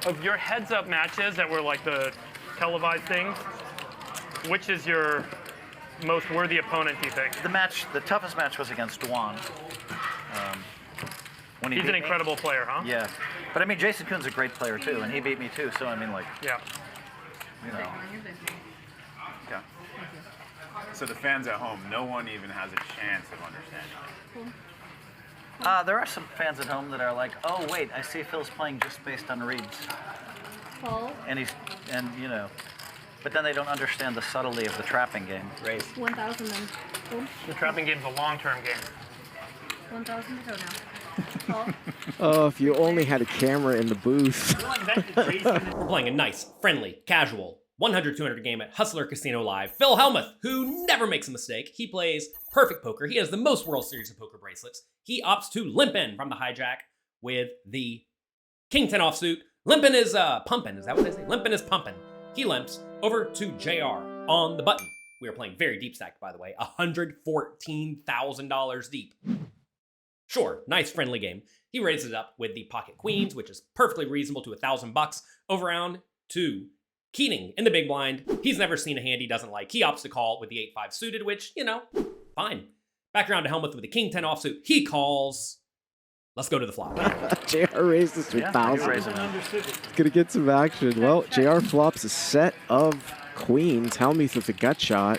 Of your heads-up matches that were like the televised things, which is your most worthy opponent, do you think? The toughest match was against Dwan. When He's an incredible player, huh? Yeah. But I mean, Jason Kuhn's a great player too, and he beat me too, so I mean, like, yeah. You know. Okay. So the fans at home, no one even has a chance of understanding it. There are some fans at home that are like, oh wait, I see Phil's playing just based on reads. Call. And you know, but then they don't understand the subtlety of the trapping game. Raise. 1,000 then. Boom. The trapping game's a long-term game. 1,000 to go now. Call. Oh, if you only had a camera in the booth. We're playing a nice, friendly, casual 100-200 game at Hustler Casino Live. Phil Hellmuth, who never makes a mistake. He plays perfect poker. He has the most World Series of Poker bracelets. He opts to limp in from the hijack with the King 10 offsuit. Limping is pumping. Is that what they say? Limping is pumping. He limps over to JR on the button. We are playing very deep stacked, by the way. $114,000 deep. Sure, nice friendly game. He raises it up with the pocket queens, which is perfectly reasonable to $1,000. Over round to Keating in the big blind. He's never seen a hand he doesn't like. He opts to call with the 8-5 suited, which, you know, fine. Back around to Hellmuth with the King 10 offsuit. He calls. Let's go to the flop. JR raises to 1,000. Gonna get some action. Well, JR flops a set of queens. Hellmuth with a gutshot.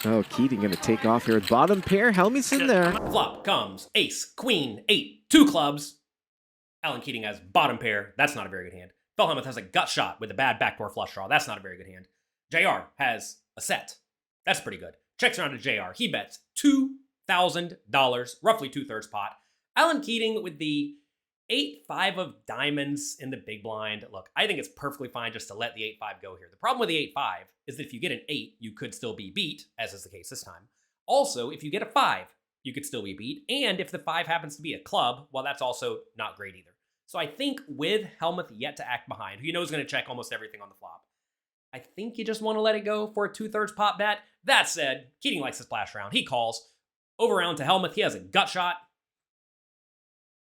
Oh, Keating gonna take off here with bottom pair. Hellmuth's in there. Flop comes ace, queen, 8, 2 clubs. Alan Keating has bottom pair. That's not a very good hand. Phil Hellmuth has a gut shot with a bad backdoor flush draw. That's not a very good hand. JR has a set. That's pretty good. Checks around to JR. He bets $2,000, roughly 2/3 pot. Alan Keating with the 8-5 of diamonds in the big blind. Look, I think it's perfectly fine just to let the 8-5 go here. The problem with the 8-5 is that if you get an 8, you could still be beat, as is the case this time. Also, if you get a 5, you could still be beat. And if the 5 happens to be a club, well, that's also not great either. So I think with Hellmuth yet to act behind, who you know is going to check almost everything on the flop, I think you just want to let it go for a 2/3 pot bet. That said, Keating likes to splash around. He calls. Over round to Hellmuth. He has a gut shot.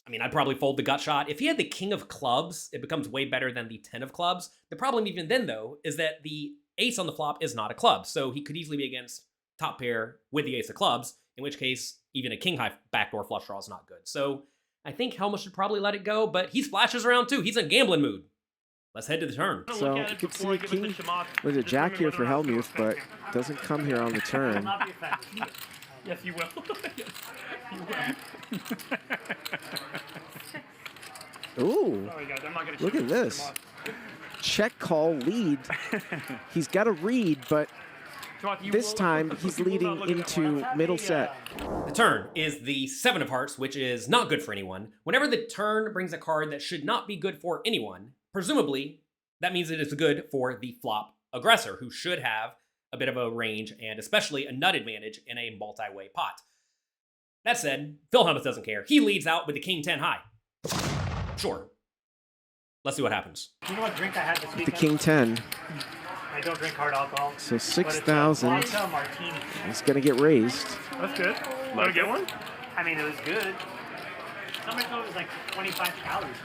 I mean, I'd probably fold the gut shot. If he had the king of clubs, it becomes way better than the 10 of clubs. The problem even then, though, is that the ace on the flop is not a club. So he could easily be against top pair with the ace of clubs, in which case even a king high backdoor flush draw is not good. So I think Hellmuth should probably let it go, but he splashes around too. He's in gambling mood. Let's head to the turn. So you could see a king with a jack here for Hellmuth, but doesn't come here on the turn. Yes, you will. Yes, you will. Ooh, Sorry, guys, I'm not gonna look at this. Check call lead. He's got a read, but this time he's leading into middle set. The turn is the 7 of hearts, which is not good for anyone. Whenever the turn brings a card that should not be good for anyone, presumably that means it is good for the flop aggressor, who should have a bit of a range and especially a nut advantage in a multi-way pot. That said, Phil Hellmuth doesn't care. He leads out with the King 10 high. Sure. Let's see what happens. You know what drink I had this weekend? The King 10. I don't drink hard alcohol. So 6,000. Martini. He's gonna get raised. That's good. Want to get one? I mean, it was good. Somebody told it was like 25 calories.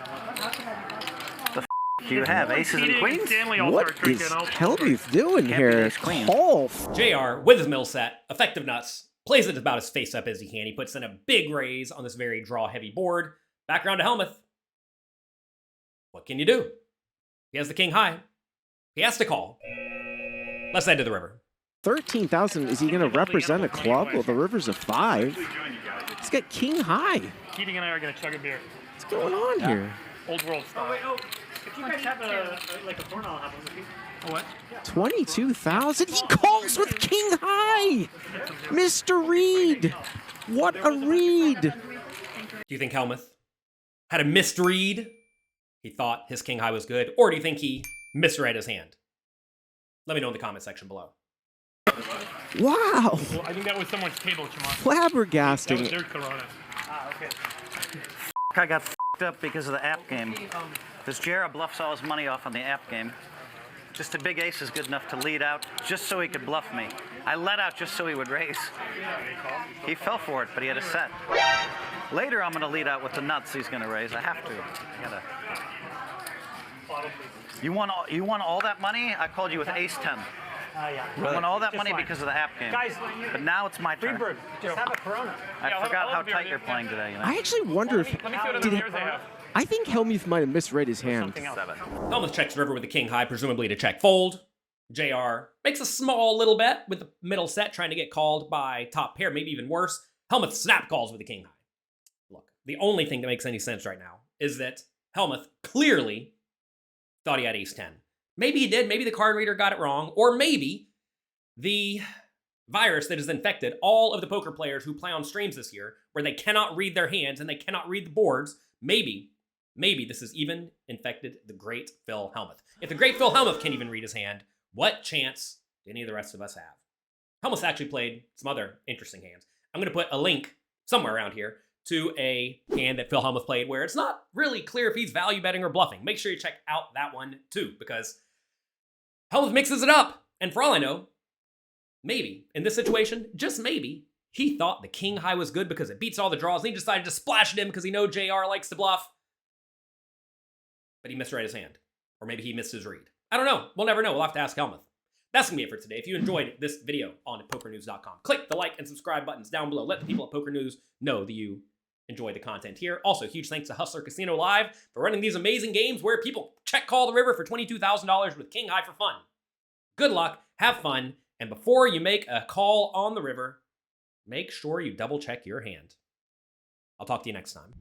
Do you have aces and queens? What is Hellmuth doing here? Call. JR, with his middle set, effective nuts, plays it about as face up as he can. He puts in a big raise on this very draw-heavy board. Back around to Hellmuth. What can you do? He has the king high. He has to call. Let's head to the river. 13,000. Is he going to represent a club? Well, the river's a 5. He's got king high. Keating and I are going to chug a beer. What's going on here? Old world style. If you guys have a porn, I'll have one with you. What? 22,000. He calls with king high. Mr. Reed. What a read. Do you think Hellmuth had a misread? He thought his king high was good, or do you think he misread his hand? Let me know in the comment section below. Wow. Well, I think that was someone's table, Chamath. Flabbergasting. That was their Corona. Okay. I got f***ed up because of the app game. This JR bluffs all his money off on the app game. Just a big ace is good enough to lead out just so he could bluff me. I let out just so he would raise. He fell for it, but he had a set. Later, I'm going to lead out with the nuts he's going to raise. I have to. I gotta. You want all that money? I called you with ace 10. Yeah. I won all that Just money fine. because of the app game. Guys, But now it's my turn. Friedberg, just have a Corona. I forgot how tight you're playing today. You know? I actually wonder if Let me see what other did he, beers they have. I think Hellmuth might have misread his hand. Something else. Hellmuth checks river with the king high, presumably to check fold. JR makes a small little bet with the middle set, trying to get called by top pair, maybe even worse. Hellmuth snap calls with the king high. Look, the only thing that makes any sense right now is that Hellmuth clearly thought he had ace 10. Maybe he did, maybe the card reader got it wrong, or maybe the virus that has infected all of the poker players who play on streams this year, where they cannot read their hands and they cannot read the boards, maybe this has even infected the great Phil Hellmuth. If the great Phil Hellmuth can't even read his hand, what chance do any of the rest of us have? Hellmuth actually played some other interesting hands. I'm going to put a link somewhere around here to a hand that Phil Hellmuth played where it's not really clear if he's value betting or bluffing. Make sure you check out that one too, because Hellmuth mixes it up. And for all I know, maybe, in this situation, just maybe, he thought the king high was good because it beats all the draws, and he decided to splash it in because he knows JR likes to bluff. But he misread his hand. Or maybe he missed his read. I don't know. We'll never know. We'll have to ask Hellmuth. That's going to be it for today. If you enjoyed this video on pokernews.com, click the like and subscribe buttons down below. Let the people at Poker News know that you enjoy the content here. Also, huge thanks to Hustler Casino Live for running these amazing games where people check call the river for $22,000 with king high for fun. Good luck, have fun, and before you make a call on the river, make sure you double check your hand. I'll talk to you next time.